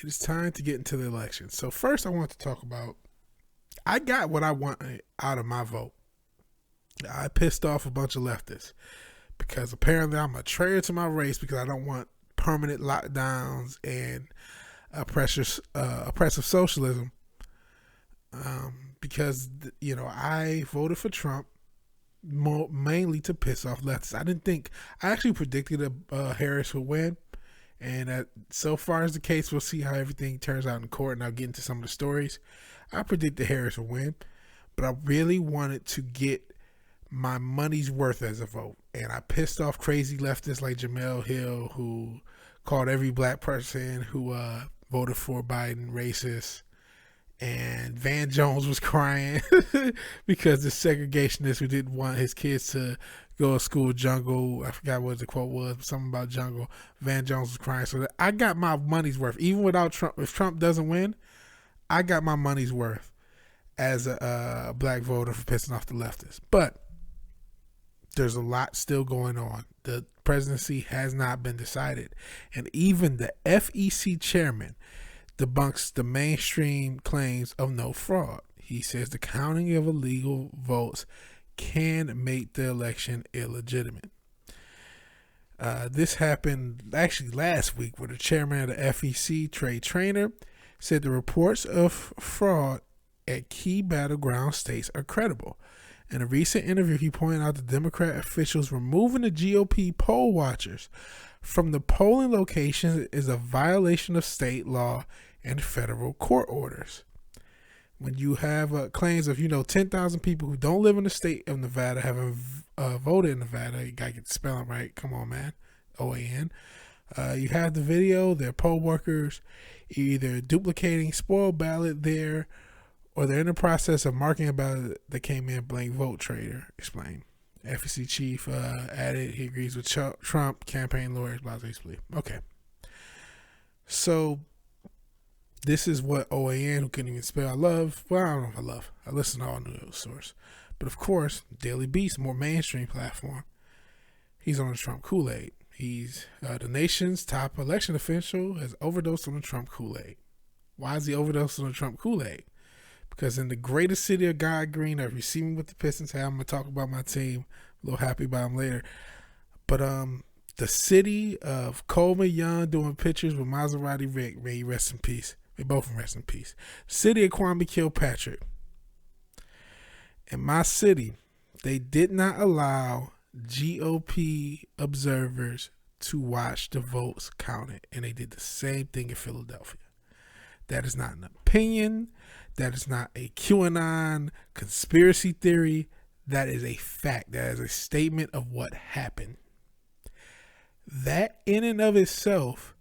It is time to get into the election. So first I want to talk about, I got what I wanted out of my vote. I pissed off a bunch of leftists because apparently I'm a traitor to my race because I don't want permanent lockdowns and oppressive socialism. Because, I voted for Trump mainly to piss off leftists. I actually predicted Harris would win. And so far as the case, we'll see how everything turns out in court, and I'll get into some of the stories. I predicted Harris would win, but I really wanted to get my money's worth as a vote. And I pissed off crazy leftists like Jamel Hill, who called every black person who voted for Biden racist. And Van Jones was crying because the segregationist who didn't want his kids to go to school jungle. I forgot what the quote was, but something about jungle. Van Jones was crying. So I got my money's worth. Even without Trump, if Trump doesn't win, I got my money's worth as a black voter for pissing off the leftists. But there's a lot still going on. The presidency has not been decided. And even the FEC chairman debunks the mainstream claims of no fraud. He says the counting of illegal votes can make the election illegitimate. This happened actually last week where the chairman of the FEC, Trey Traynor, said the reports of fraud at key battleground states are credible. In a recent interview, he pointed out that Democrat officials removing the GOP poll watchers from the polling locations is a violation of state law and federal court orders. When you have claims of 10,000 people who don't live in the state of Nevada having voted in Nevada, you gotta get the spelling right. Come on, man. OAN. You have the video. They're poll workers either duplicating spoiled ballot there, or they're in the process of marking a ballot that came in blank vote. Trader explained. FEC chief added he agrees with Trump campaign lawyers. Blah, blah, blah. Okay. So this is what OAN, who couldn't even spell, I love. Well, I don't know if I love. I listen to all news sources. But of course, Daily Beast, more mainstream platform, he's on the Trump Kool-Aid. He's the nation's top election official has overdosed on the Trump Kool-Aid. Why is he overdosed on the Trump Kool-Aid? Because in the greatest city of God Green, I've received me with the Pistons. Hey, I'm going to talk about my team. A little happy about them later. But the city of Coleman Young doing pictures with Maserati Rick, may he rest in peace. They both rest in peace. City of Kwame Kilpatrick. In my city, they did not allow GOP observers to watch the votes counted. And they did the same thing in Philadelphia. That is not an opinion. That is not a QAnon conspiracy theory. That is a fact. That is a statement of what happened. That in and of itself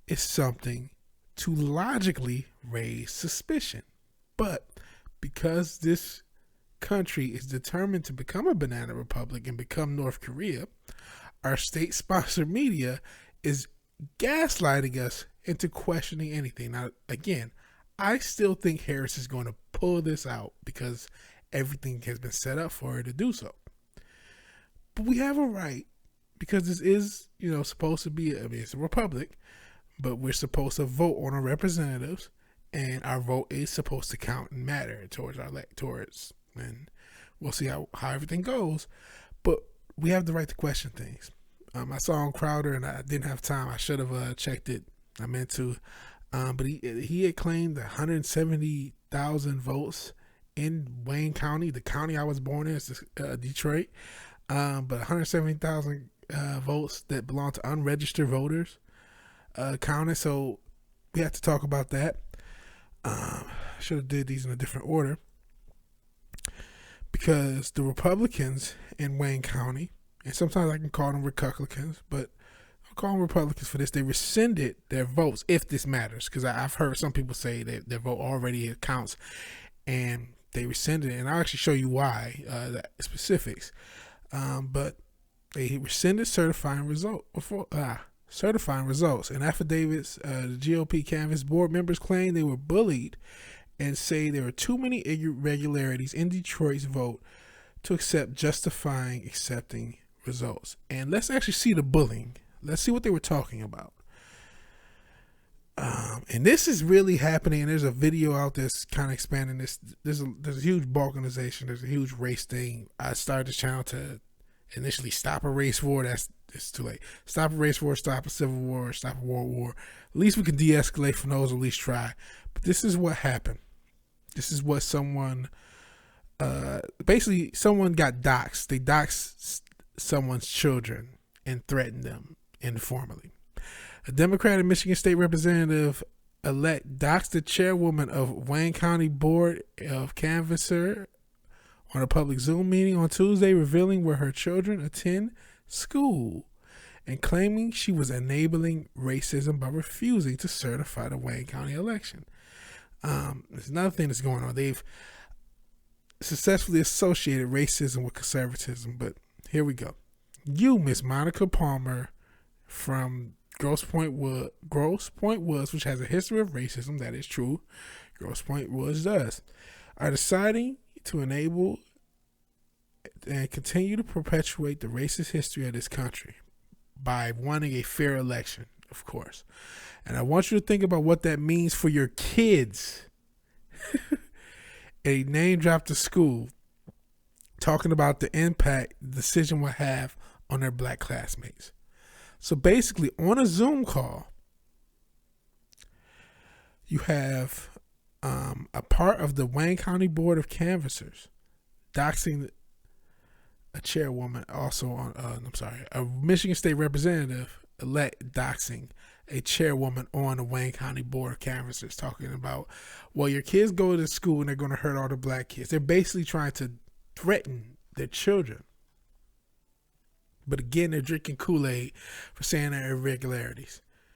is something to logically raise suspicion. But because this country is determined to become a banana republic and become North Korea, our state-sponsored media is gaslighting us into questioning anything. Now, again, I still think Harris is going to pull this out because everything has been set up for her to do so. But we have a right, because this is, supposed to be, it's a republic, but we're supposed to vote on our representatives, and our vote is supposed to count and matter towards our electors. And we'll see how everything goes. But we have the right to question things. I saw on Crowder, and I didn't have time. I should have checked it. I meant to. But he had claimed 170,000 votes in Wayne County, the county I was born in, is Detroit. But 170,000 votes that belong to unregistered voters counted. So we have to talk about that. Should have did these in a different order, because the Republicans in Wayne County, and sometimes I can call them Republicans, but I'll call them Republicans for this, they rescinded their votes, if this matters, because I've heard some people say that their vote already counts, and they rescinded it, and I'll actually show you why, the specifics. But they rescinded certifying results. In affidavits, the GOP canvass board members claim they were bullied and say there are too many irregularities in Detroit's vote to accepting results. And let's actually see the bullying. Let's see what they were talking about. And this is really happening. And there's a video out that's kind of expanding this. There's a huge balkanization. There's a huge race thing. I started this channel to initially stop a race war. It's too late. Stop a race war, stop a civil war, stop a world war. At least we can de-escalate from those, at least try. But this is what happened. This is what someone, basically someone got doxxed. They doxed someone's children and threatened them informally. A Democratic Michigan State Representative-elect doxed the chairwoman of Wayne County Board of Canvasser on a public Zoom meeting on Tuesday, revealing where her children attend school and claiming she was enabling racism by refusing to certify the Wayne County election. There's another thing that's going on. They've successfully associated racism with conservatism, but here we go. You, Miss Monica Palmer from Grosse Pointe Woods, which has a history of racism, that is true, Grosse Pointe Woods does, are deciding to enable and continue to perpetuate the racist history of this country by wanting a fair election, of course. And I want you to think about what that means for your kids. A name dropped to school talking about the impact the decision will have on their black classmates. So basically, on a Zoom call, you have a part of the Wayne County Board of Canvassers doxing a chairwoman, also on, a Michigan State Representative-elect doxing a chairwoman on the Wayne County Board of Canvassers, talking about, well, your kids go to school and they're going to hurt all the black kids. They're basically trying to threaten their children. But again, they're drinking Kool-Aid for saying their irregularities.